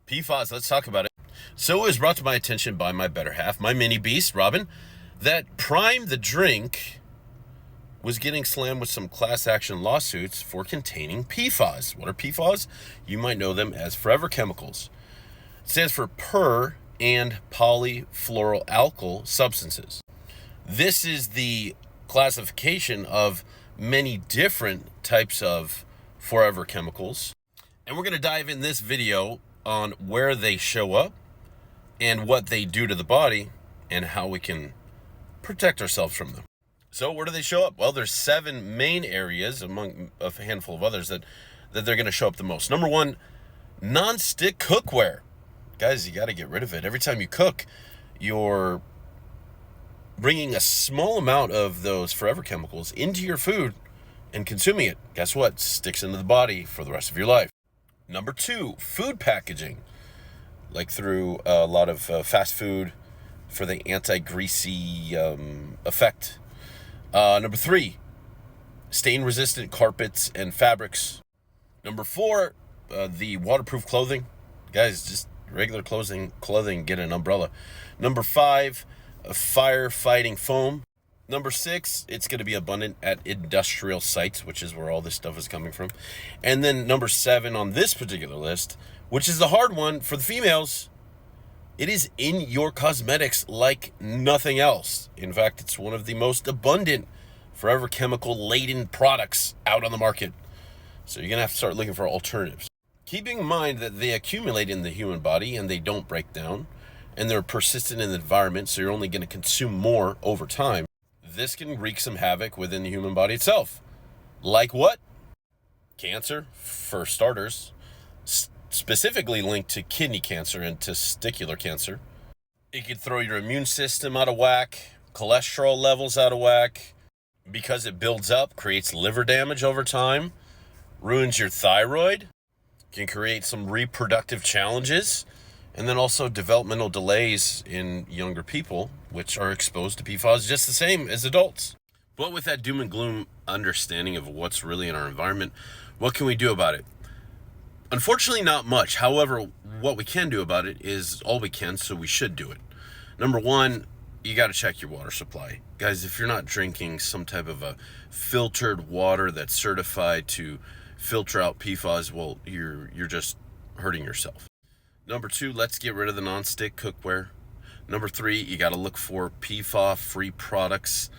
PFAS, let's talk about it. So it was brought to my attention by my better half, my mini beast, Robin, that Prime the drink was getting slammed with some class action lawsuits for containing PFAS. What are PFAS? You might know them as forever chemicals. It stands for per and polyfluoroalkyl substances. This is the classification of many different types of forever chemicals. And we're going to dive in this video on where they show up and what they do to the body and how we can protect ourselves from them. So where do they show up? Well, there's 7 main areas among a handful of others that they're going to show up the most. Number 1, non-stick cookware. Guys, you got to get rid of it. Every time you cook, you're bringing a small amount of those forever chemicals into your food and consuming it. Guess what? Sticks into the body for the rest of your life. Number 2, food packaging, like through a lot of fast food for the anti-greasy effect. Number 3, stain-resistant carpets and fabrics. Number 4, the waterproof clothing. Guys, just regular clothing, get an umbrella. Number 5, firefighting foam. Number 6, it's going to be abundant at industrial sites, which is where all this stuff is coming from. And then number 7 on this particular list, which is the hard one for the females, it is in your cosmetics like nothing else. In fact, it's one of the most abundant forever chemical-laden products out on the market. So you're going to have to start looking for alternatives. Keeping in mind that they accumulate in the human body and they don't break down, and they're persistent in the environment, so you're only going to consume more over time. This can wreak some havoc within the human body itself. Like what? Cancer, for starters, specifically linked to kidney cancer and testicular cancer. It could throw your immune system out of whack, cholesterol levels out of whack, because it builds up, creates liver damage over time, ruins your thyroid, can create some reproductive challenges, and then also developmental delays in younger people, which are exposed to PFAS just the same as adults. But with that doom and gloom understanding of what's really in our environment, what can we do about it? Unfortunately, not much. However, what we can do about it is all we can, so we should do it. Number 1, you got to check your water supply. Guys, if you're not drinking some type of a filtered water that's certified to filter out PFAS, well, you're just hurting yourself. Number 2, let's get rid of the non-stick cookware. Number 3, you got to look for PFAS-free products.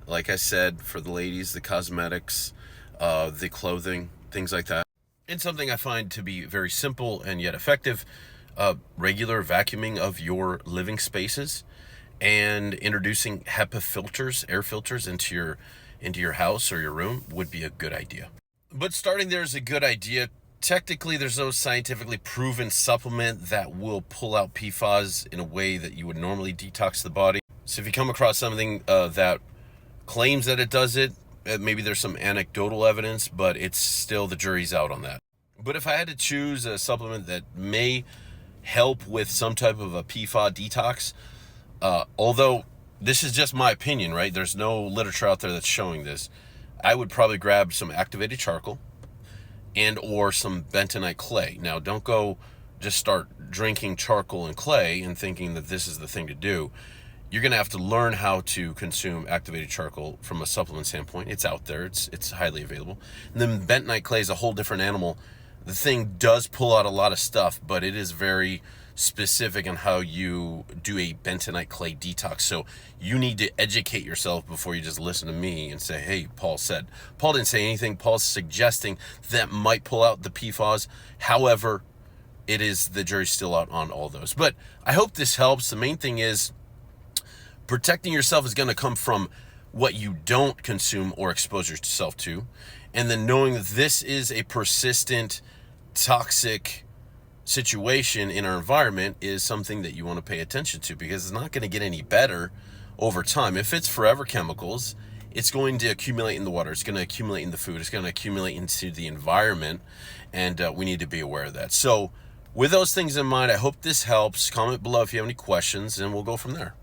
Like I said, for the ladies, the cosmetics, the clothing, things like that. And something I find to be very simple and yet effective, regular vacuuming of your living spaces and introducing HEPA filters, air filters into your house or your room would be a good idea. But starting there is a good idea. Technically, there's no scientifically proven supplement that will pull out PFAS in a way that you would normally detox the body. So if you come across something that claims that it does it, maybe there's some anecdotal evidence, but it's still, the jury's out on that. But if I had to choose a supplement that may help with some type of a PFAS detox, although this is just my opinion, right? There's no literature out there that's showing this. I would probably grab some activated charcoal and or some bentonite clay. Now, don't go just start drinking charcoal and clay and thinking that this is the thing to do. You're going to have to learn how to consume activated charcoal from a supplement standpoint. It's out there. It's highly available. And then bentonite clay is a whole different animal. The thing does pull out a lot of stuff, but it is very specific on how you do a bentonite clay detox. So you need to educate yourself before you just listen to me and say, hey, Paul said. Paul didn't say anything. Paul's suggesting that might pull out the PFAS. However, it is, the jury's still out on all those. But I hope this helps. The main thing is protecting yourself is going to come from what you don't consume or expose yourself to. And then knowing that this is a persistent, toxic situation in our environment is something that you want to pay attention to, because it's not going to get any better over time. If it's forever chemicals, it's going to accumulate in the water. It's going to accumulate in the food. It's going to accumulate into the environment. And we need to be aware of that. So with those things in mind, I hope this helps. Comment below if you have any questions, and we'll go from there.